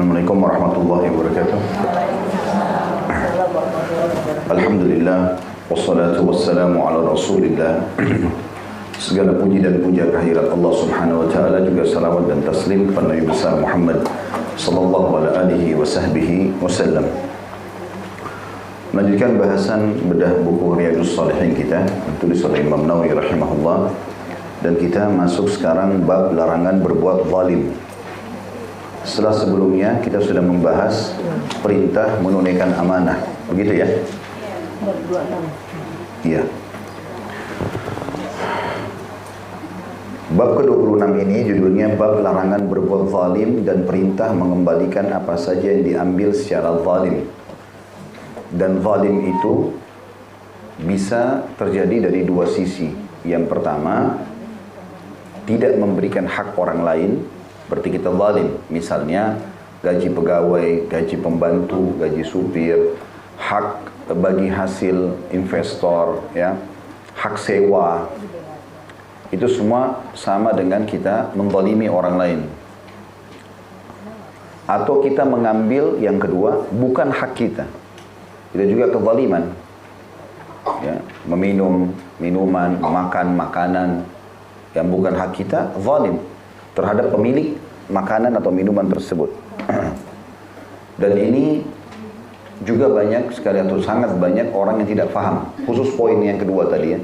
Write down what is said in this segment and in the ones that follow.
Assalamualaikum warahmatullahi wabarakatuh. Alhamdulillah, wassalatu wassalamu ala rasulillah. Segala puji dan puja kehadirat Allah subhanahu wa ta'ala, juga salawat dan taslim kepada Nabi besar Muhammad sallallahu alaihi wasallam. Melanjutkan bahasan bedah buku Riyadhus Shalihin kita, ditulis oleh Imam Nawawi rahimahullah. Dan kita masuk sekarang bab larangan berbuat zalim. Setelah sebelumnya kita sudah membahas perintah menunaikan amanah, begitu ya? Iya. Bab ke-26 ini judulnya bab larangan berbuat zalim dan perintah mengembalikan apa saja yang diambil secara zalim. Dan zalim itu bisa terjadi dari dua sisi. Yang pertama, tidak memberikan hak orang lain, berarti kita zalim. Misalnya gaji pegawai, gaji pembantu, gaji supir, hak bagi hasil investor, ya, hak sewa. Itu semua sama dengan kita menzalimi orang lain. Atau kita mengambil yang kedua bukan hak kita. Itu juga kezaliman. Ya, meminum minuman, makan makanan yang bukan hak kita, zalim terhadap pemilik makanan atau minuman tersebut. Dan ini juga banyak sekali atau sangat banyak orang yang tidak paham, khusus poin yang kedua tadi ya.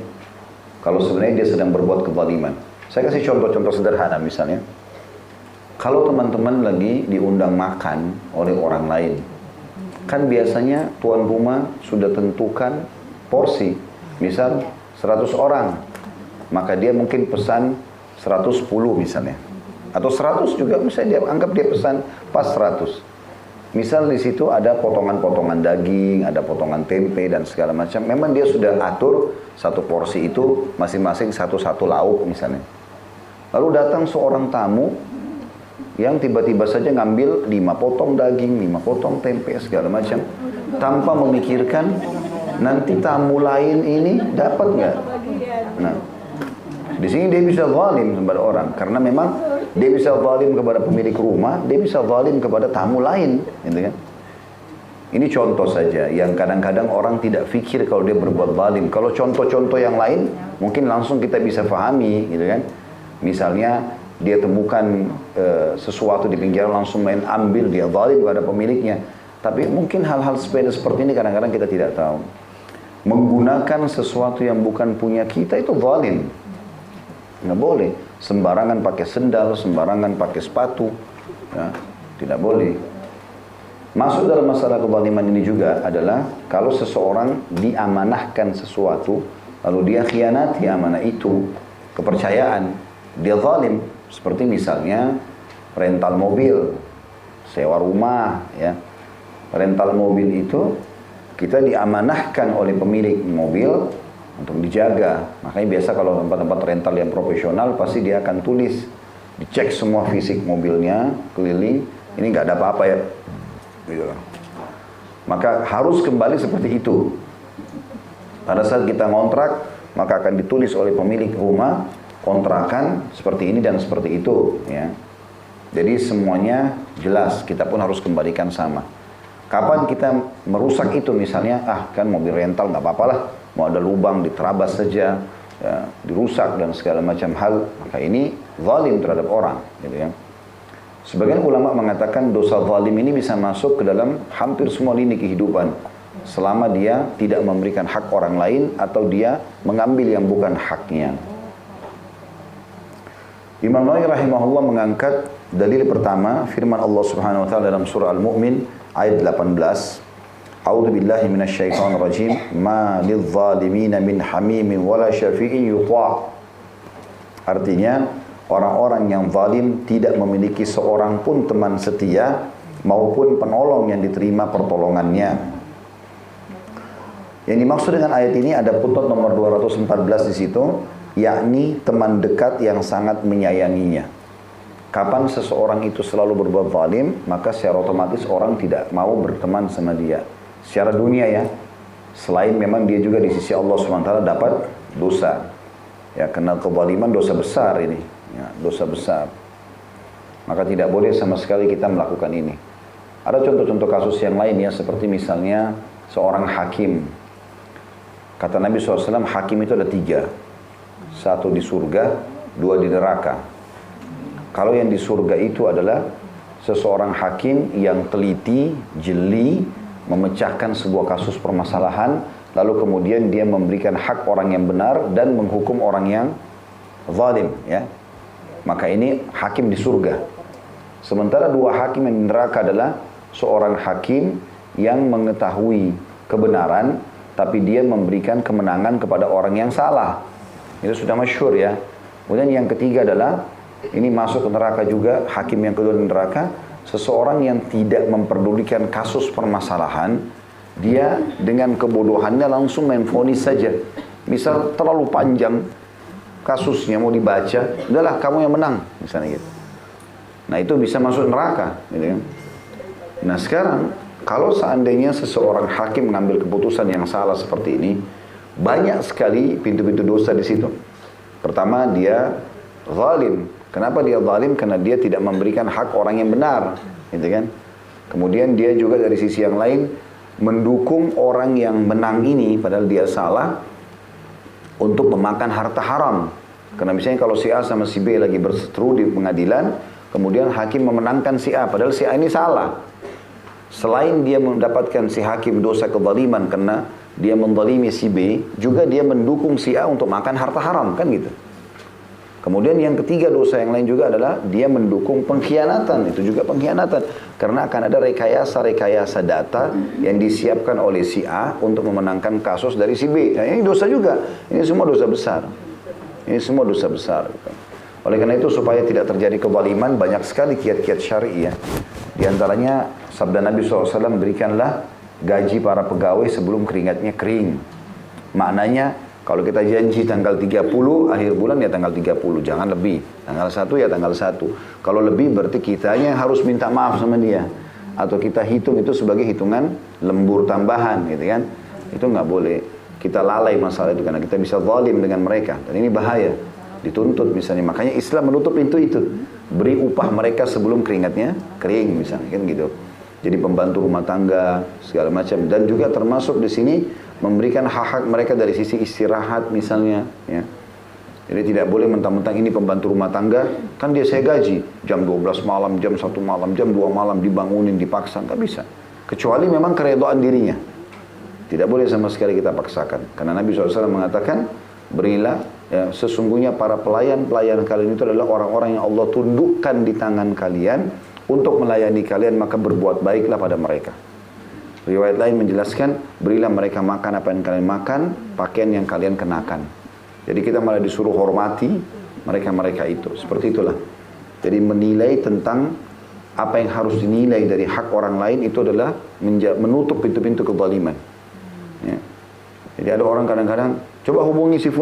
Kalau sebenarnya dia sedang berbuat kezaliman. Saya kasih contoh-contoh sederhana misalnya. Kalau teman-teman lagi diundang makan oleh orang lain, kan biasanya tuan rumah sudah tentukan porsi. Misal 100 orang, maka dia mungkin pesan 110 misalnya. Atau 100 juga misalnya dia anggap dia pesan pas 100. Misal di situ ada potongan-potongan daging, ada potongan tempe dan segala macam. Memang dia sudah atur satu porsi itu masing-masing satu-satu lauk misalnya. Lalu datang seorang tamu yang tiba-tiba saja ngambil 5 potong daging, 5 potong tempe segala macam, tanpa memikirkan nanti tamu lain ini dapat nggak. Nah, di sini dia bisa zalim kepada orang, karena memang dia bisa zalim kepada pemilik rumah, dia bisa zalim kepada tamu lain, gitu kan? Ini contoh saja yang kadang-kadang orang tidak fikir kalau dia berbuat zalim. Kalau contoh-contoh yang lain mungkin langsung kita bisa pahami, gitu kan? Misalnya dia temukan sesuatu di pinggir langsung main ambil, dia zalim kepada pemiliknya. Tapi mungkin hal-hal sepele seperti ini kadang-kadang kita tidak tahu. Menggunakan sesuatu yang bukan punya kita itu zalim. Nggak boleh sembarangan pakai sendal, sembarangan pakai sepatu, ya, tidak boleh. Masuk dalam masalah kezaliman ini juga adalah kalau seseorang diamanahkan sesuatu lalu dia khianati amanah itu, kepercayaan, dia zalim. Seperti misalnya rental mobil, sewa rumah, ya. Rental mobil itu kita diamanahkan oleh pemilik mobil untuk dijaga. Makanya biasa kalau tempat-tempat rental yang profesional pasti dia akan tulis, dicek semua fisik mobilnya keliling, ini nggak ada apa-apa ya, gitu. Maka harus kembali seperti itu. Pada saat kita ngontrak, maka akan ditulis oleh pemilik rumah kontrakan seperti ini dan seperti itu, ya. Jadi semuanya jelas, kita pun harus kembalikan sama. Kapan kita merusak itu misalnya, kan mobil rental nggak apa-apa lah, mau ada lubang diterabas saja, ya, dirusak dan segala macam hal, maka ini zalim terhadap orang, gitu ya. Sebagian ulama mengatakan dosa zalim ini bisa masuk ke dalam hampir semua lini kehidupan, selama dia tidak memberikan hak orang lain atau dia mengambil yang bukan haknya. Imam Nawawi rahimahullah mengangkat dalil pertama, firman Allah Subhanahu wa taala dalam surah Al-Mu'min ayat 18. A'udzu billahi minasyaitonir rajim. Ma lidh-dhalimin min hamimin wala syafi'in yuta'. Artinya, orang-orang yang zalim tidak memiliki seorang pun teman setia maupun penolong yang diterima pertolongannya. Yang dimaksud dengan ayat ini ada putnot nomor 214 di situ, yakni teman dekat yang sangat menyayanginya. Kapan seseorang itu selalu berbuat zalim, maka secara otomatis orang tidak mau berteman sama dia. Secara dunia ya, selain memang dia juga di sisi Allah SWT dapat dosa. Ya, karena kezaliman dosa besar ini, ya, dosa besar. Maka tidak boleh sama sekali kita melakukan ini. Ada contoh-contoh kasus yang lain ya, seperti misalnya seorang hakim. Kata Nabi SAW, hakim itu ada 3. 1 di surga, 2 di neraka. Kalau yang di surga itu adalah seseorang hakim yang teliti, jeli, memecahkan sebuah kasus permasalahan, lalu kemudian dia memberikan hak orang yang benar dan menghukum orang yang zalim, ya. Maka ini hakim di surga. Sementara 2 hakim yang di neraka adalah seorang hakim yang mengetahui kebenaran, tapi dia memberikan kemenangan kepada orang yang salah. Itu sudah masyhur ya. Kemudian yang ketiga adalah, ini masuk ke neraka juga, hakim yang kedua di neraka, seseorang yang tidak memperdulikan kasus permasalahan, dia dengan kebodohannya langsung main vonis saja. Misal terlalu panjang kasusnya mau dibaca, udahlah kamu yang menang, misalnya gitu. Nah itu bisa masuk neraka, gitu kan. Nah sekarang, kalau seandainya seseorang hakim mengambil keputusan yang salah seperti ini, banyak sekali pintu-pintu dosa di situ. Pertama, dia zalim. Kenapa dia zalim? Karena dia tidak memberikan hak orang yang benar, gitu kan. Kemudian dia juga dari sisi yang lain mendukung orang yang menang ini, padahal dia salah, untuk memakan harta haram. Karena misalnya kalau si A sama si B lagi berseteru di pengadilan, kemudian hakim memenangkan si A, padahal si A ini salah. Selain dia mendapatkan si hakim dosa kezaliman karena dia menzalimi si B, juga dia mendukung si A untuk makan harta haram, kan gitu. Kemudian yang ketiga dosa yang lain juga adalah dia mendukung pengkhianatan, itu juga pengkhianatan. Karena akan ada rekayasa data yang disiapkan oleh si A untuk memenangkan kasus dari si B. Nah, ini dosa juga, ini semua dosa besar. Ini semua dosa besar. Gitu. Oleh karena itu supaya tidak terjadi kezaliman, banyak sekali kiat-kiat syar'i ya. Di antaranya sabda Nabi SAW, berikanlah gaji para pegawai sebelum keringatnya kering. Maknanya kalau kita janji tanggal 30 akhir bulan ya tanggal 30, jangan lebih. Tanggal 1 ya tanggal 1. Kalau lebih berarti kitanya harus minta maaf sama dia. Atau kita hitung itu sebagai hitungan lembur tambahan gitu kan. Itu nggak boleh. Kita lalai masalah itu karena kita bisa zalim dengan mereka. Dan ini bahaya. Dituntut misalnya. Makanya Islam menutup pintu itu. Beri upah mereka sebelum keringatnya kering misalnya kan gitu. Jadi pembantu rumah tangga segala macam, dan juga termasuk di sini memberikan hak-hak mereka dari sisi istirahat misalnya ya. Jadi tidak boleh mentang-mentang ini pembantu rumah tangga, kan dia saya gaji jam 12 malam, jam 1 malam, jam 2 malam dibangunin, dipaksa, nggak bisa. Kecuali memang keredaan dirinya. Tidak boleh sama sekali kita paksakan. Karena Nabi SAW mengatakan, berilah ya, sesungguhnya para pelayan-pelayan kalian itu adalah orang-orang yang Allah tundukkan di tangan kalian untuk melayani kalian, maka berbuat baiklah pada mereka. Riwayat lain menjelaskan, berilah mereka makan apa yang kalian makan, pakaian yang kalian kenakan. Jadi kita malah disuruh hormati mereka-mereka itu. Seperti itulah. Jadi menilai tentang apa yang harus dinilai dari hak orang lain itu adalah menutup pintu-pintu kezaliman. Ya. Jadi ada orang kadang-kadang, coba hubungi si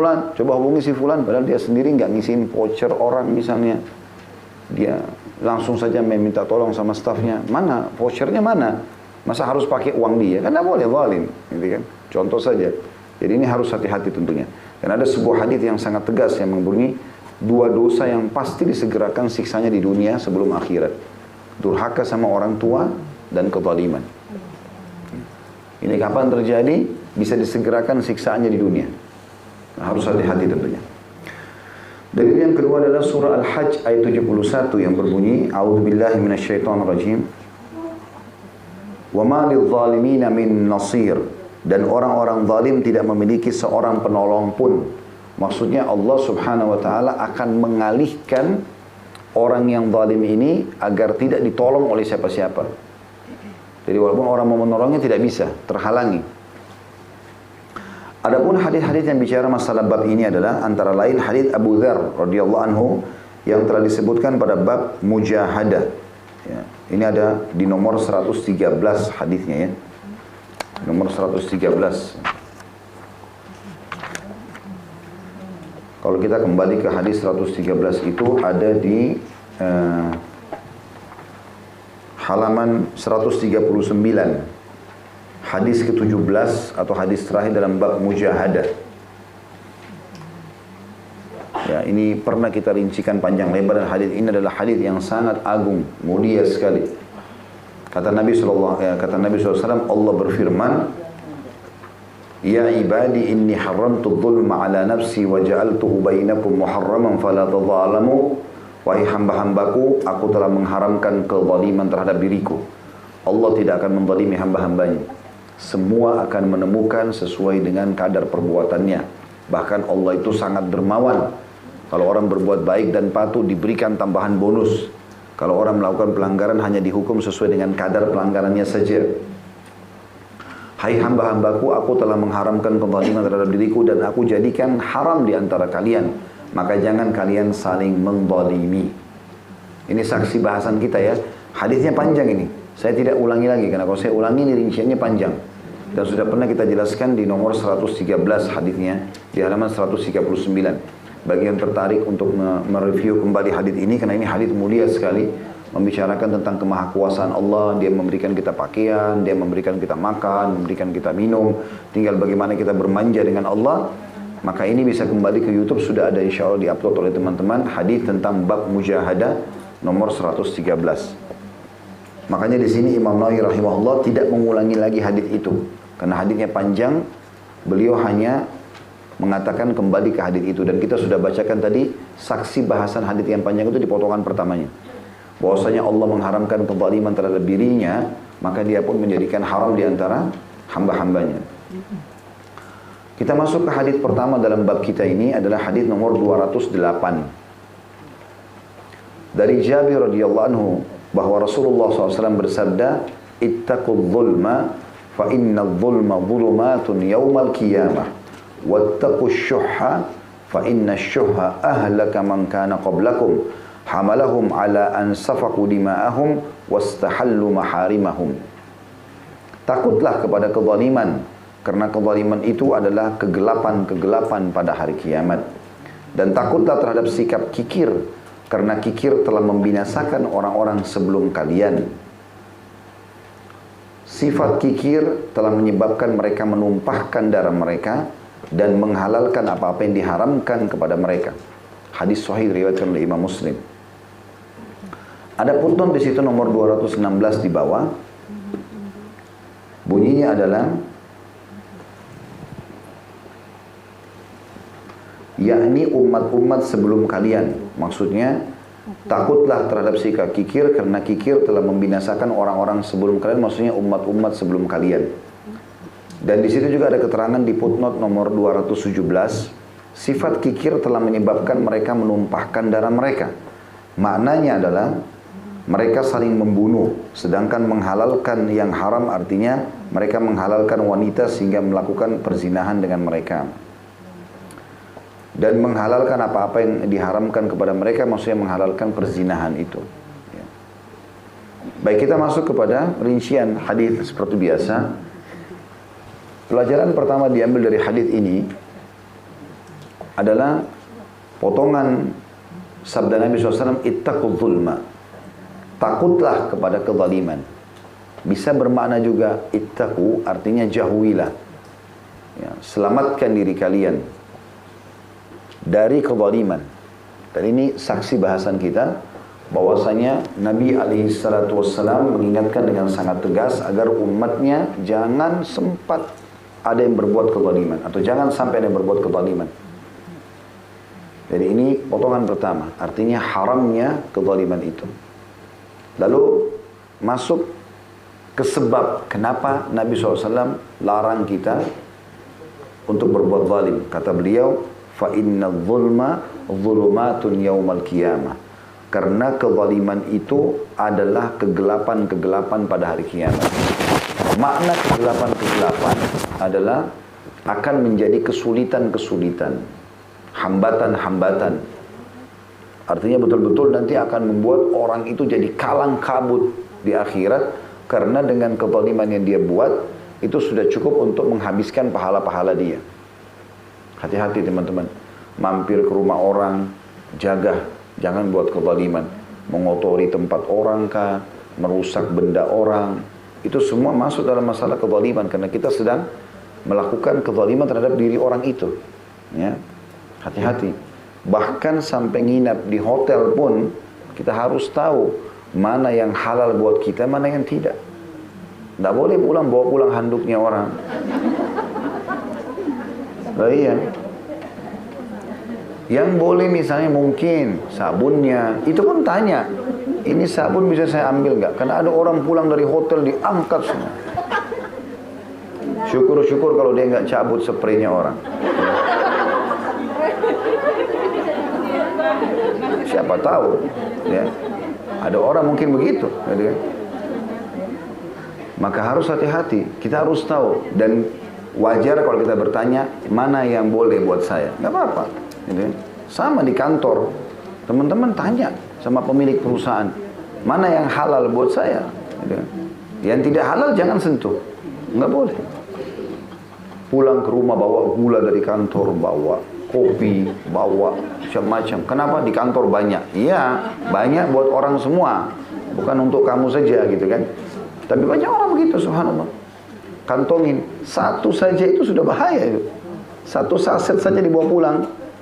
fulan, padahal dia sendiri nggak ngisiin voucher orang misalnya. Dia langsung saja meminta tolong sama stafnya, mana vouchernya mana? Masa harus pakai uang dia? Kan tidak boleh zalim, gitu kan? Contoh saja. Jadi ini harus hati-hati tentunya. Karena ada sebuah hadis yang sangat tegas yang membunyi 2 dosa yang pasti disegerakan siksanya di dunia sebelum akhirat. Durhaka sama orang tua dan kezaliman. Ini kapan terjadi? Bisa disegerakan siksaannya di dunia. Nah, harus hati-hati tentunya. Dalil yang kedua adalah surah Al-Hajj ayat 71 yang berbunyi, A'udzubillahi minasyaitonirrajim. Wa ma lidh-dhalimina min nasir. Dan orang-orang zalim tidak memiliki seorang penolong pun. Maksudnya Allah Subhanahu wa taala akan mengalihkan orang yang zalim ini agar tidak ditolong oleh siapa-siapa. Jadi walaupun orang mau menolongnya tidak bisa, terhalangi. Adapun hadis-hadis yang bicara masalah bab ini adalah antara lain hadis Abu Dzar radhiyallahu anhu yang telah disebutkan pada bab mujahadah. Ya, ini ada di nomor 113 hadisnya ya. Nomor 113. Kalau kita kembali ke hadis 113 itu ada di halaman 139. Hadis ke-17 atau hadis terakhir dalam bab mujahadah. Ya, ini pernah kita rincikan panjang lebar, dan hadis ini adalah hadis yang sangat agung, mulia sekali. Kata Nabi SAW, Allah berfirman, Ya ibadi inni haramtu dhulma ala nafsi wa ja'altuhu bainakum muharraman fala tadhalamu. Wahai hamba-hambaku, aku telah mengharamkan kezaliman terhadap diriku. Allah tidak akan menzalimi hamba-hambanya. Semua akan menemukan sesuai dengan kadar perbuatannya. Bahkan Allah itu sangat dermawan. Kalau orang berbuat baik dan patuh diberikan tambahan bonus. Kalau orang melakukan pelanggaran hanya dihukum sesuai dengan kadar pelanggarannya saja. Hai hamba-hambaku, aku telah mengharamkan kezaliman terhadap diriku dan aku jadikan haram di antara kalian. Maka jangan kalian saling menzalimi. Ini saksi bahasan kita ya. Hadisnya panjang ini. Saya tidak ulangi lagi karena kalau saya ulangi ini rinciannya panjang. Dan sudah pernah kita jelaskan di nomor 113 hadisnya di halaman 139. Bagi yang tertarik untuk mereview kembali hadis ini karena ini hadis mulia sekali. Membicarakan tentang kemahakuasaan Allah, Dia memberikan kita pakaian, Dia memberikan kita makan, memberikan kita minum, tinggal bagaimana kita bermanja dengan Allah. Maka ini bisa kembali ke YouTube, sudah ada insya Allah diupload oleh teman-teman, hadis tentang bab mujahadah nomor 113. Makanya di sini Imam Nawawi rahimahullah tidak mengulangi lagi hadis itu, karena hadisnya panjang, beliau hanya mengatakan kembali ke hadis itu. Dan kita sudah bacakan tadi saksi bahasan hadis yang panjang itu di potongan pertamanya. Bahwasanya Allah mengharamkan kezaliman terhadap dirinya, maka Dia pun menjadikan haram di antara hamba-hambanya. Kita masuk ke hadis pertama dalam bab kita ini adalah hadis nomor 208. Dari Jabir radhiyallahu anhu bahwa Rasulullah SAW bersabda, "Ittaqul zulma fa inna zulma zulumatun yaumal qiyamah, wattaqus syuhha fa inna syuhha ahlaka man kana qablakum." Hamalahum ala an safaku dima'ahum wastahallu maharimahum. Takutlah kepada kezaliman, karena kezaliman itu adalah kegelapan-kegelapan pada hari kiamat. Dan takutlah terhadap sikap kikir, karena kikir telah membinasakan orang-orang sebelum kalian. Sifat kikir telah menyebabkan mereka menumpahkan darah mereka dan menghalalkan apa-apa yang diharamkan kepada mereka. Hadis sahih diriwayatkan oleh Imam Muslim. Ada footnote di situ nomor 216 di bawah. Bunyinya adalah yakni umat-umat sebelum kalian. Maksudnya takutlah terhadap sikap kikir karena kikir telah membinasakan orang-orang sebelum kalian, maksudnya umat-umat sebelum kalian. Dan di situ juga ada keterangan di footnote nomor 217, sifat kikir telah menyebabkan mereka menumpahkan darah mereka. Maknanya adalah mereka saling membunuh, sedangkan menghalalkan yang haram artinya mereka menghalalkan wanita sehingga melakukan perzinahan dengan mereka. Dan menghalalkan apa-apa yang diharamkan kepada mereka, maksudnya menghalalkan perzinahan itu. Baik, kita masuk kepada rincian hadis seperti biasa. Pelajaran pertama diambil dari hadis ini adalah potongan sabda Nabi SAW, ittaqul zulma. Takutlah kepada kezaliman. Bisa bermakna juga ittaqu, artinya jauhilah. Ya, selamatkan diri kalian dari kezaliman. Dan ini saksi bahasan kita, bahwasanya Nabi SAW mengingatkan dengan sangat tegas agar umatnya jangan sempat ada yang berbuat kezaliman, atau jangan sampai ada yang berbuat kezaliman. Jadi ini potongan pertama, artinya haramnya kezaliman itu. Lalu masuk ke sebab kenapa Nabi SAW larang kita untuk berbuat zalim. Kata beliau, fa inna zulma zulumatun yaumal qiyamah. Karena kezaliman itu adalah kegelapan-kegelapan pada hari kiamat. Makna kegelapan-kegelapan adalah akan menjadi kesulitan-kesulitan, hambatan-hambatan. Artinya betul-betul nanti akan membuat orang itu jadi kalang kabut di akhirat, karena dengan kezaliman yang dia buat itu sudah cukup untuk menghabiskan pahala-pahala dia. Hati-hati teman-teman, mampir ke rumah orang, jaga, jangan buat kezaliman, mengotori tempat orang kah, merusak benda orang, itu semua masuk dalam masalah kezaliman, karena kita sedang melakukan kezaliman terhadap diri orang itu. Ya, hati-hati. Bahkan sampai nginap di hotel pun kita harus tahu mana yang halal buat kita, mana yang tidak. Nggak boleh pulang, bawa pulang handuknya orang. Lah iya. Yang boleh misalnya mungkin sabunnya, itu pun tanya, ini sabun bisa saya ambil nggak? Karena ada orang pulang dari hotel diangkat semua. Syukur-syukur kalau dia nggak cabut spraynya orang. Siapa tahu, ya. Ada orang mungkin begitu, gitu kan? Maka harus hati-hati. Kita harus tahu dan wajar kalau kita bertanya mana yang boleh buat saya, nggak apa-apa. Gitu kan? Sama di kantor, teman-teman tanya sama pemilik perusahaan, mana yang halal buat saya. Gitu kan? Yang tidak halal jangan sentuh, nggak boleh. Pulang ke rumah bawa gula dari kantor, bawa kopi, bawa macam-macam. Kenapa? Di kantor banyak. Iya, banyak buat orang semua, bukan untuk kamu saja, gitu kan. Tapi banyak orang begitu, subhanallah. Kantongin, satu saja itu sudah bahaya itu. Satu saset saja dibawa pulang.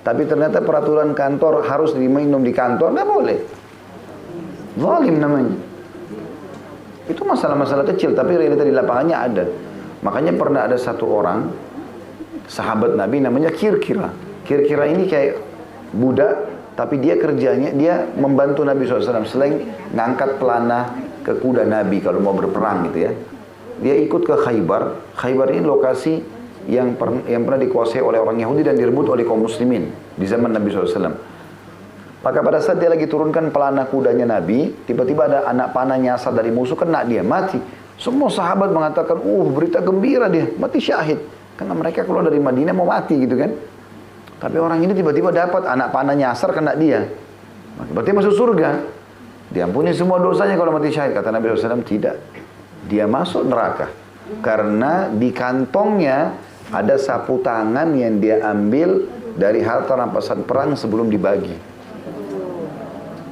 Tapi ternyata peraturan kantor harus diminum di kantor, nggak boleh. Zalim namanya. Itu masalah-masalah kecil, tapi realita di lapangannya ada. Makanya pernah ada satu orang, sahabat Nabi namanya Kirkira. Kirkira ini kayak budak, tapi dia kerjanya, dia membantu Nabi SAW. Selain ngangkat pelana ke kuda Nabi kalau mau berperang gitu ya. Dia ikut ke Khaybar. Khaybar ini lokasi yang pernah dikuasai oleh orang Yahudi dan direbut oleh kaum muslimin di zaman Nabi SAW. Maka pada saat dia lagi turunkan pelana kudanya Nabi, tiba-tiba ada anak panah nyasar dari musuh, kena dia, mati. Semua sahabat mengatakan, berita gembira dia, mati syahid. Karena mereka keluar dari Madinah mau mati gitu kan. Tapi orang ini tiba-tiba dapat anak panah nyasar kena dia. Berarti masuk surga. Diampuni semua dosanya kalau mati syahid. Kata Nabi SAW, tidak. Dia masuk neraka. Karena di kantongnya ada sapu tangan yang dia ambil dari harta rampasan perang sebelum dibagi.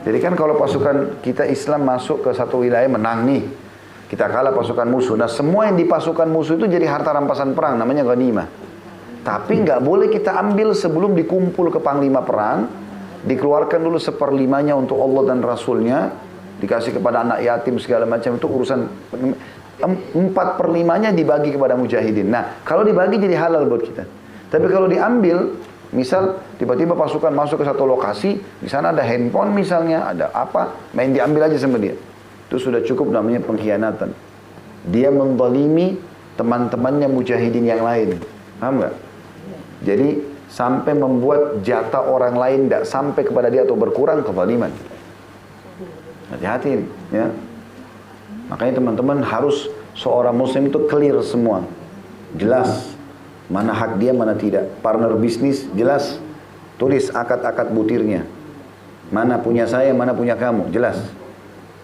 Jadi kan kalau pasukan kita Islam masuk ke satu wilayah menang nih. Kita kalah pasukan musuh. Nah semua yang di pasukan musuh itu jadi harta rampasan perang, namanya ghanimah. Tapi nggak boleh kita ambil sebelum dikumpul ke panglima perang, dikeluarkan dulu 1/5-nya untuk Allah dan Rasulnya, dikasih kepada anak yatim segala macam, itu urusan. 4/5-nya dibagi kepada mujahidin. Nah kalau dibagi jadi halal buat kita. Tapi kalau diambil, misal tiba-tiba pasukan masuk ke satu lokasi, di sana ada handphone misalnya, ada apa, main diambil aja sama dia. Itu sudah cukup namanya pengkhianatan. Dia menzalimi teman-temannya mujahidin yang lain. Paham nggak? Jadi sampai membuat jatah orang lain tidak sampai kepada dia atau berkurang, kezaliman. Hati-hati ya. Makanya teman-teman harus seorang muslim itu clear semua. Jelas mana hak dia, mana tidak. Partner bisnis jelas. Tulis akad-akad butirnya. Mana punya saya, mana punya kamu, jelas.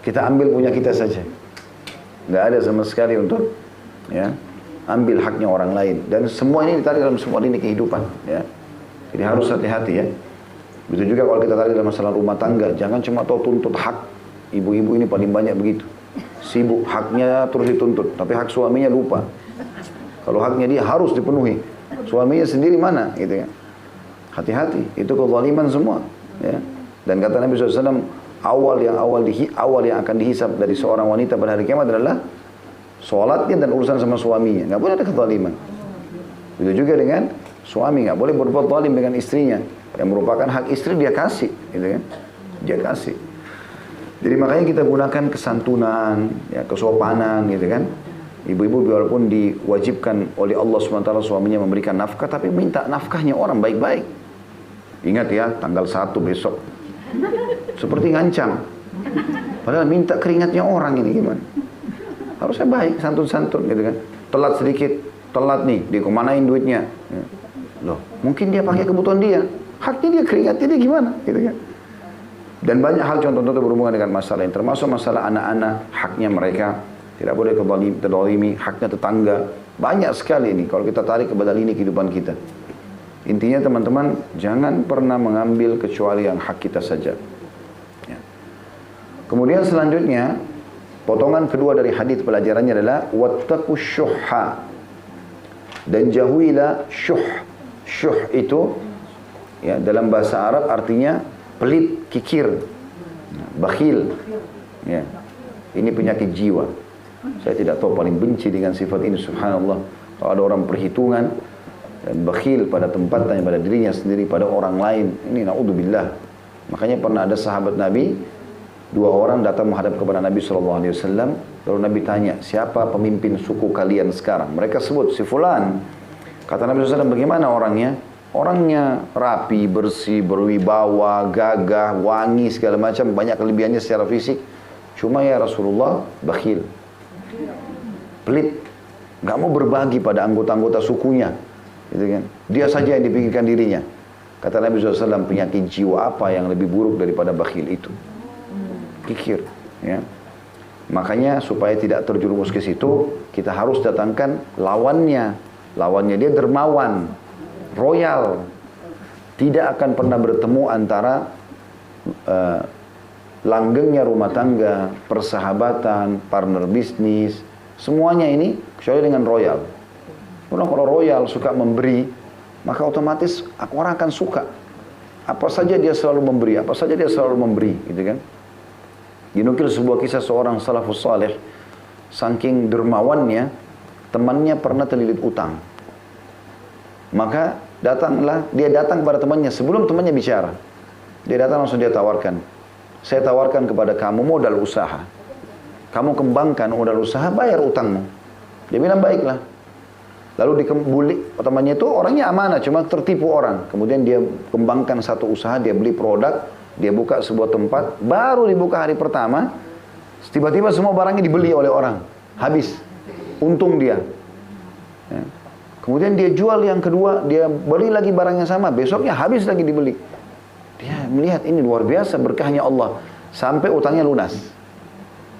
Kita ambil punya kita saja. Nggak ada sama sekali untuk ya ambil haknya orang lain. Dan semua ini ditarik dalam semua lini kehidupan. Ya. Jadi harus hati-hati ya. Begitu juga kalau kita tarik dalam masalah rumah tangga. Jangan cuma tahu tuntut hak. Ibu-ibu ini paling banyak begitu. Sibuk haknya terus dituntut. Tapi hak suaminya lupa. Kalau haknya dia harus dipenuhi. Suaminya sendiri mana? Gitu ya. Hati-hati. Itu kezaliman semua. Ya. Dan kata Nabi SAW, awal yang akan dihisab dari seorang wanita pada hari kiamat adalah sholatnya dan urusan sama suaminya. Nggak boleh ada kezaliman. Itu juga dengan suami, nggak boleh berbuat zalim dengan istrinya. Yang merupakan hak istri dia kasih, gitu kan? Dia kasih. Jadi makanya kita gunakan kesantunan, ya, kesopanan, gitu kan? Ibu-ibu walaupun diwajibkan oleh Allah SWT suaminya memberikan nafkah, tapi minta nafkahnya orang baik-baik. Ingat ya, tanggal 1 besok. Seperti ngancam. Padahal minta keringatnya orang ini gimana? Harusnya baik, santun-santun gitu kan. Telat sedikit, telat nih, dikemanain duitnya. Ya. Loh, mungkin dia pakai kebutuhan dia. Haknya dia, keringatnya dia gimana? Gitu kan. Dan banyak hal contoh-contoh berhubungan dengan masalah yang termasuk masalah anak-anak, haknya mereka. Tidak boleh terdolimi, haknya tetangga. Banyak sekali ini kalau kita tarik kepada lini kehidupan kita. Intinya teman-teman, jangan pernah mengambil kecuali yang hak kita saja. Ya. Kemudian selanjutnya, potongan kedua dari hadis pelajarannya adalah wattaqu syuhha. Dan jauhilah syuh. Syuh itu ya dalam bahasa Arab artinya pelit, kikir, bakhil. Ya. Ini penyakit jiwa. Saya tidak tahu, paling benci dengan sifat ini, subhanallah. Kalau ada orang perhitungan dan bakhil pada tempatnya, pada dirinya sendiri, pada orang lain, ini na'udzubillah. Makanya pernah ada sahabat Nabi, dua orang datang menghadap kepada Nabi SAW. Lalu Nabi tanya, siapa pemimpin suku kalian sekarang? Mereka sebut, si fulan. Kata Nabi SAW, bagaimana orangnya? Orangnya rapi, bersih, berwibawa, gagah, wangi, segala macam. Banyak kelebihannya secara fisik. Cuma ya Rasulullah, bakhil. Pelit. Gak mau berbagi pada anggota-anggota sukunya. Gitu kan? Dia saja yang dipikirkan dirinya. Kata Nabi SAW, penyakit jiwa apa yang lebih buruk daripada bakhil itu? Kikir. Ya. Makanya supaya tidak terjerumus ke situ, kita harus datangkan lawannya. Lawannya dia dermawan, royal. Tidak akan pernah bertemu antara langgengnya rumah tangga, persahabatan, partner bisnis, semuanya ini kecuali dengan royal. Kalau royal suka memberi, maka otomatis orang akan suka. Apa saja dia selalu memberi, apa saja dia selalu memberi, gitu kan? Dinukil sebuah kisah seorang salafus saleh, saking dermawannya, temannya pernah terlilit utang. Maka dia datang kepada temannya sebelum temannya bicara. Dia datang langsung dia tawarkan. Saya tawarkan kepada kamu modal usaha. Kamu kembangkan modal usaha, bayar utangmu. Dia bilang baiklah. Lalu temannya itu orangnya amanah, cuma tertipu orang. Kemudian dia kembangkan satu usaha, dia beli produk, dia buka sebuah tempat, baru dibuka hari pertama, tiba-tiba semua barangnya dibeli oleh orang. Habis. Untung dia. Ya. Kemudian dia jual yang kedua, dia beli lagi barang yang sama, besoknya habis lagi dibeli. Dia melihat ini luar biasa berkahnya Allah. Sampai utangnya lunas.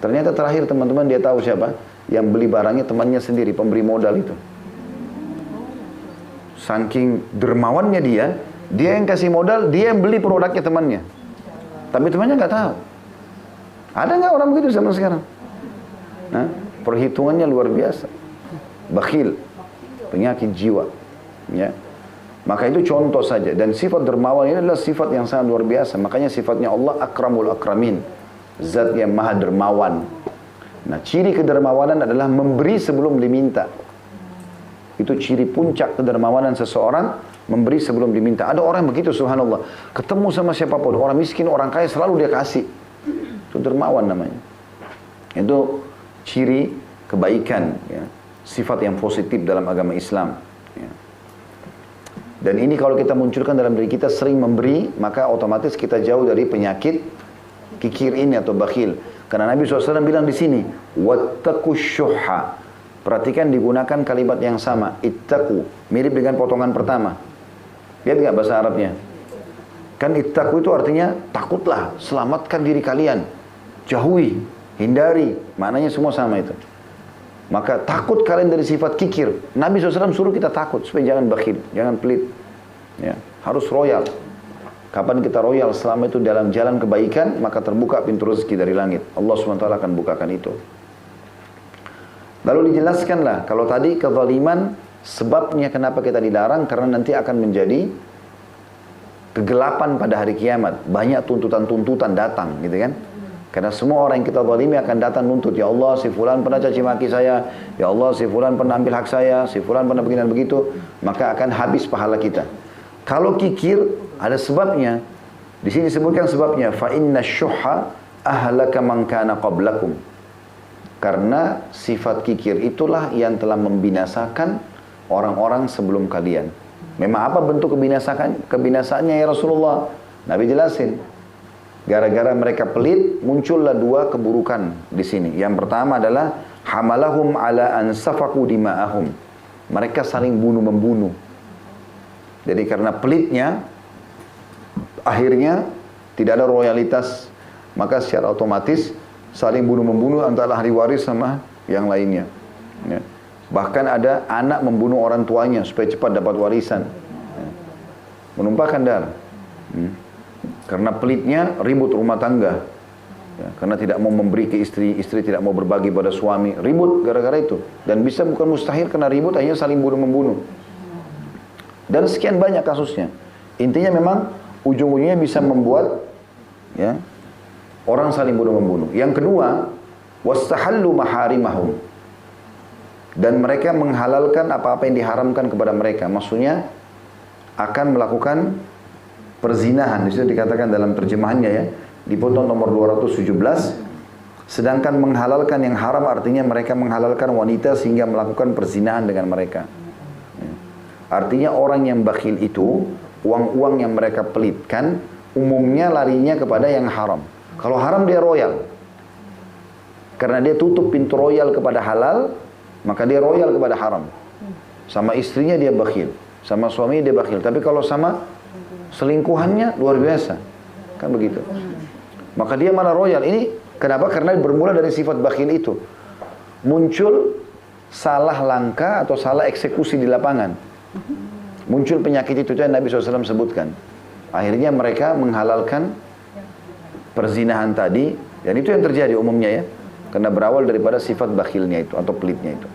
Ternyata terakhir teman-teman dia tahu siapa? Yang beli barangnya temannya sendiri, pemberi modal itu. Saking dermawannya dia yang kasih modal, dia yang beli produknya temannya. Tapi temannya nggak tahu. Ada nggak orang begitu zaman sekarang? Nah, perhitungannya luar biasa. Bakhil, penyakit jiwa. Ya. Maka itu contoh saja. Dan sifat dermawan ini adalah sifat yang sangat luar biasa. Makanya sifatnya Allah akramul akramin. Zat yang maha dermawan. Nah, ciri kedermawanan adalah memberi sebelum diminta. Itu ciri puncak kedermawanan seseorang, memberi sebelum diminta. Ada orang begitu, subhanallah. Ketemu sama siapapun, orang miskin, orang kaya, selalu dia kasih. Itu dermawan namanya. Itu ciri kebaikan, ya. Sifat yang positif dalam agama Islam. Ya. Dan ini kalau kita munculkan dalam diri kita sering memberi, maka otomatis kita jauh dari penyakit kikir ini atau bakhil. Karena Nabi SAW bilang di sini, wattaqus syuhha. Perhatikan digunakan kalimat yang sama, ittaqu, mirip dengan potongan pertama. Lihat nggak bahasa Arabnya? Kan ittaqu itu artinya takutlah, selamatkan diri kalian, jauhi, hindari, maknanya semua sama itu. Maka takut kalian dari sifat kikir. Nabi SAW suruh kita takut supaya jangan bakhil, jangan pelit. Ya, harus royal. Kapan kita royal? Selama itu dalam jalan kebaikan, maka terbuka pintu rezeki dari langit. Allah SWT akan bukakan itu. Lalu dijelaskanlah, kalau tadi kezaliman sebabnya kenapa kita dilarang, karena nanti akan menjadi kegelapan pada hari kiamat. Banyak tuntutan-tuntutan datang, gitu kan? Karena semua orang yang kita zalimi akan datang nuntut, ya Allah, si fulan pernah caci maki saya, ya Allah, si fulan pernah ambil hak saya, si fulan pernah begini dan begitu, maka akan habis pahala kita. Kalau kikir, ada sebabnya. Di sini disebutkan sebabnya, fa inna syuhha ahlaka man kana qablakum. Karena sifat kikir itulah yang telah membinasakan orang-orang sebelum kalian. Memang apa bentuk kebinasaannya ya Rasulullah? Nabi jelasin. Gara-gara mereka pelit, muncullah dua keburukan di sini. Yang pertama adalah hamalahum ala an safaku dima'ahum. Mereka saling bunuh-membunuh. Jadi karena pelitnya, akhirnya tidak ada royalitas, maka secara otomatis saling bunuh-membunuh antara ahli waris sama yang lainnya. Ya. Bahkan ada anak membunuh orang tuanya supaya cepat dapat warisan. Ya. Menumpahkan darah. Karena pelitnya ribut rumah tangga. Ya. Karena tidak mau memberi ke istri, istri tidak mau berbagi pada suami. Ribut gara-gara itu. Dan bisa bukan mustahil karena ribut akhirnya saling bunuh-membunuh. Dan sekian banyak kasusnya. Intinya memang ujung-ujungnya bisa membuat ya, orang saling bunuh-membunuh. Yang kedua, wastahallu maharimahum, dan mereka menghalalkan apa-apa yang diharamkan kepada mereka. Maksudnya akan melakukan perzinahan. Di situ dikatakan dalam terjemahannya ya, di footnote nomor 217. Sedangkan menghalalkan yang haram artinya mereka menghalalkan wanita sehingga melakukan perzinahan dengan mereka. Artinya orang yang bakhil itu, uang-uang yang mereka pelitkan, umumnya larinya kepada yang haram. Kalau haram dia royal. Karena dia tutup pintu royal kepada halal, maka dia royal kepada haram. Sama istrinya dia bakhil, sama suaminya dia bakhil. Tapi kalau sama selingkuhannya luar biasa. Kan begitu. Maka dia malah royal. Ini kenapa? Karena bermula dari sifat bakhil itu. Muncul salah langkah atau salah eksekusi di lapangan. Muncul penyakit itu yang Nabi SAW sebutkan. Akhirnya mereka menghalalkan perzinahan tadi. Dan itu yang terjadi umumnya ya. Karena berawal daripada sifat bakhilnya itu atau pelitnya itu.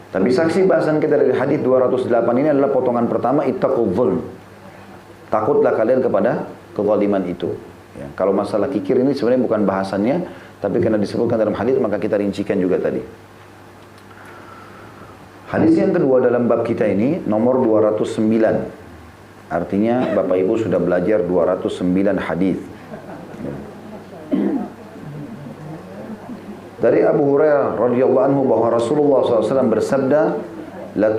Tapi saksi bahasan kita dari hadis 208 ini adalah potongan pertama, ittaqul zulm. Takutlah kalian kepada kezaliman itu. Ya, kalau masalah kikir ini sebenarnya bukan bahasannya, tapi karena disebutkan dalam hadis maka kita rincikan juga tadi. Hadis yang kedua dalam bab kita ini nomor 209. Artinya Bapak Ibu sudah belajar 209 hadis. Dari Abu Hurairah radhiyallahu anhu bahwa Rasulullah SAW bersabda, La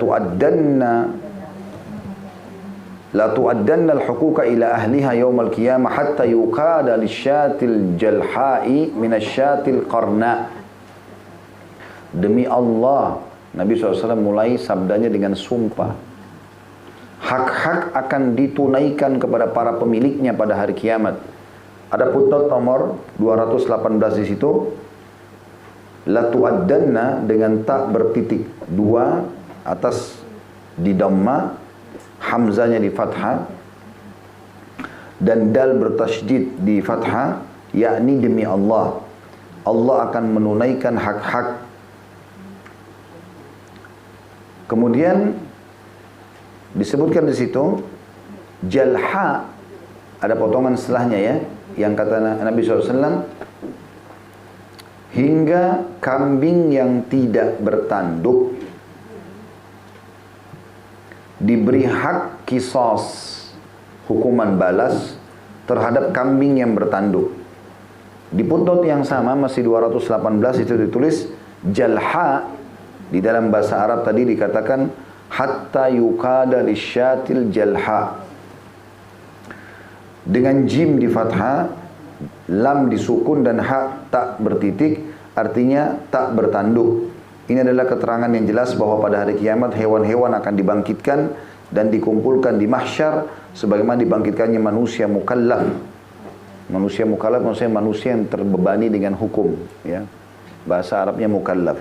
tu'addanna al-huquqa ila ahliha yawmal qiyamah hatta yuqada lisyatil jalha'i minasyatil qarna. Demi Allah, Nabi SAW mulai sabdanya dengan sumpah. Hak-hak akan ditunaikan kepada para pemiliknya pada hari kiamat. Ada footnote nomor 218 di situ. La tu'addanna dengan tak bertitik dua atas di dhamma, hamzanya di fathah, dan dal bertasydid di fathah, yakni demi Allah. Allah akan menunaikan hak-hak. Kemudian disebutkan di situ jalha, ada potongan setelahnya ya, yang kata Nabi SAW, hingga kambing yang tidak bertanduk diberi hak qisas, hukuman balas terhadap kambing yang bertanduk. Di footnote yang sama masih 218 itu ditulis jalha. Di dalam bahasa Arab tadi dikatakan hatta yuqada lisyatil jalha, dengan jim di fathah, lam disukun dan ha tak bertitik, artinya tak bertanduk. Ini adalah keterangan yang jelas bahwa pada hari kiamat hewan-hewan akan dibangkitkan dan dikumpulkan di mahsyar sebagaimana dibangkitkannya manusia mukallaf. Manusia mukallaf maksudnya manusia yang terbebani dengan hukum, ya. Bahasa Arabnya mukallaf.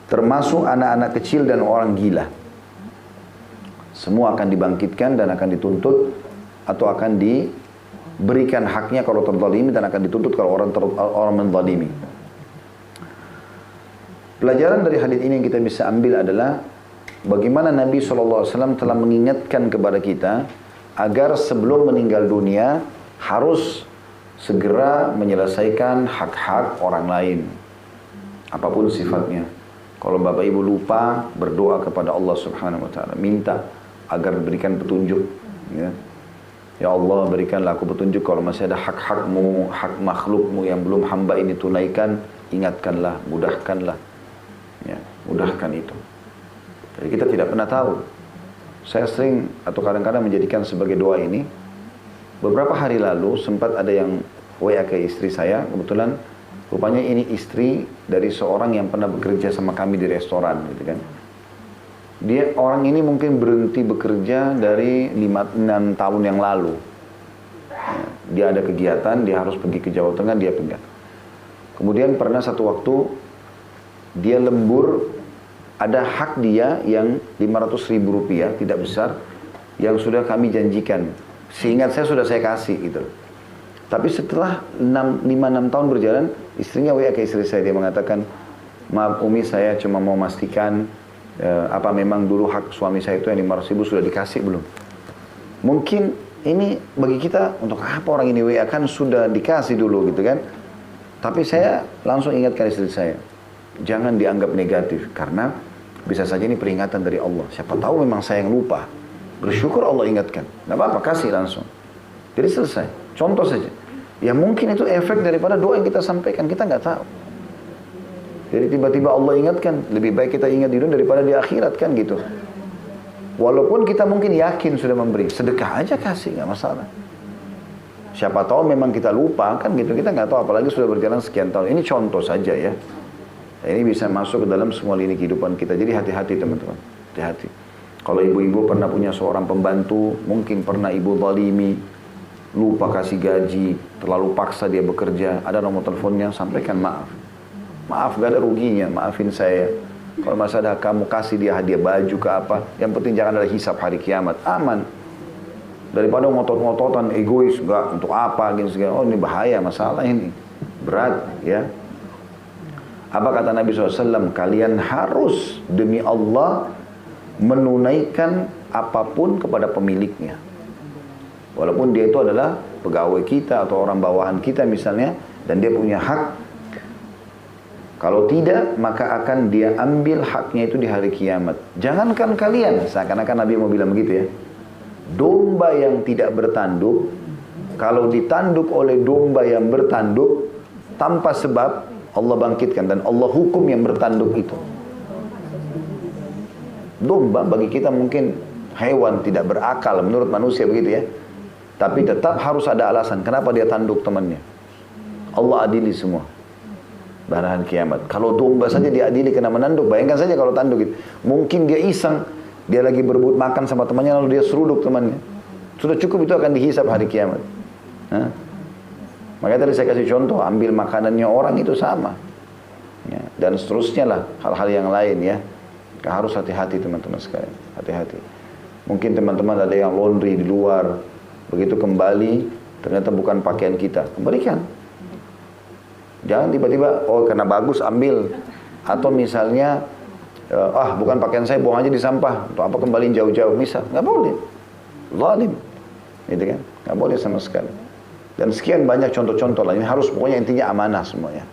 Termasuk anak-anak kecil dan orang gila. Semua akan dibangkitkan dan akan dituntut atau akan diberikan haknya kalau terzalimi dan akan dituntut kalau orang menzalimi. Pelajaran dari hadis ini yang kita bisa ambil adalah bagaimana Nabi SAW telah mengingatkan kepada kita agar sebelum meninggal dunia harus segera menyelesaikan hak-hak orang lain, apapun sifatnya. Kalau Bapak Ibu lupa, berdoa kepada Allah Subhanahu Wa Taala, minta agar diberikan petunjuk. Ya Allah, berikanlah aku petunjuk kalau masih ada hak-hakmu, hak makhlukmu yang belum hamba ini tunaikan, ingatkanlah, mudahkanlah. Ya, mudahkan itu. Jadi kita tidak pernah tahu. Saya sering atau kadang-kadang menjadikan sebagai doa ini. Beberapa hari lalu sempat ada yang WA ke istri saya, kebetulan rupanya ini istri dari seorang yang pernah bekerja sama kami di restoran, gitu kan. Orang ini mungkin berhenti bekerja dari 5-6 tahun yang lalu. Dia ada kegiatan, dia harus pergi ke Jawa Tengah, dia pegang. Kemudian pernah satu waktu dia lembur, ada hak dia yang 500.000 rupiah, tidak besar, yang sudah kami janjikan. Seingat saya sudah saya kasih gitu. Tapi setelah 5-6 tahun berjalan, istrinya WA ke istri saya, dia mengatakan, maaf Umi, saya cuma mau memastikan apa memang dulu hak suami saya itu yang 500.000 sudah dikasih belum? Mungkin ini bagi kita, untuk apa orang ini WA, kan sudah dikasih dulu gitu kan. Tapi saya langsung ingatkan istri saya, jangan dianggap negatif, karena bisa saja ini peringatan dari Allah. Siapa tahu memang saya yang lupa. Bersyukur Allah ingatkan. Nggak apa-apa, kasih langsung. Jadi selesai. Contoh saja. Ya mungkin itu efek daripada doa yang kita sampaikan, kita nggak tahu. Jadi tiba-tiba Allah ingatkan, lebih baik kita ingat di dunia daripada di akhirat kan gitu. Walaupun kita mungkin yakin sudah memberi, sedekah aja kasih, nggak masalah. Siapa tahu memang kita lupa kan gitu, kita nggak tahu, apalagi sudah berjalan sekian tahun. Ini contoh saja ya. Ini bisa masuk ke dalam semua lini kehidupan kita. Jadi hati-hati teman-teman, hati-hati. Kalau ibu-ibu pernah punya seorang pembantu, mungkin pernah ibu zalimi, lupa kasih gaji, terlalu paksa dia bekerja, ada nomor teleponnya, sampaikan maaf. Maaf, gak ada ruginya, maafin saya. Kalau masa ada kamu kasih dia hadiah baju ke apa, yang penting jangan ada hisab hari kiamat, aman. Daripada ngotot-ngototan, egois, enggak, untuk apa, gitu segala. Oh ini bahaya, masalah ini. Berat, ya. Apa kata Nabi SAW? Kalian harus demi Allah menunaikan apapun kepada pemiliknya. Walaupun dia itu adalah pegawai kita atau orang bawahan kita misalnya, dan dia punya hak. Kalau tidak, maka akan dia ambil haknya itu di hari kiamat. Jangankan kalian, seakan-akan Nabi mau bilang begitu ya. Domba yang tidak bertanduk, kalau ditanduk oleh domba yang bertanduk, tanpa sebab Allah bangkitkan dan Allah hukum yang bertanduk itu. Domba bagi kita mungkin hewan tidak berakal menurut manusia begitu ya. Tapi tetap harus ada alasan kenapa dia tanduk temannya. Allah adili semua. Barahan kiamat. Kalau domba saja diadili kena menanduk, bayangkan saja kalau tanduk itu. Mungkin dia iseng, dia lagi berebut makan sama temannya lalu dia seruduk temannya. Sudah cukup itu akan dihisap hari kiamat. Hah? Makanya tadi saya kasih contoh, ambil makanannya orang itu sama. Ya, dan seterusnya lah, hal-hal yang lain ya. Harus hati-hati teman-teman sekalian, hati-hati. Mungkin teman-teman ada yang laundry di luar, begitu kembali, ternyata bukan pakaian kita, kembalikan. Jangan tiba-tiba, oh karena bagus ambil. Atau misalnya, bukan pakaian saya, buang aja di sampah. Untuk apa kembaliin jauh-jauh, misal, nggak boleh. Zalim, gitu kan, nggak boleh sama sekali. Dan sekian banyak contoh-contoh lah. Ini harus pokoknya intinya amanah semuanya.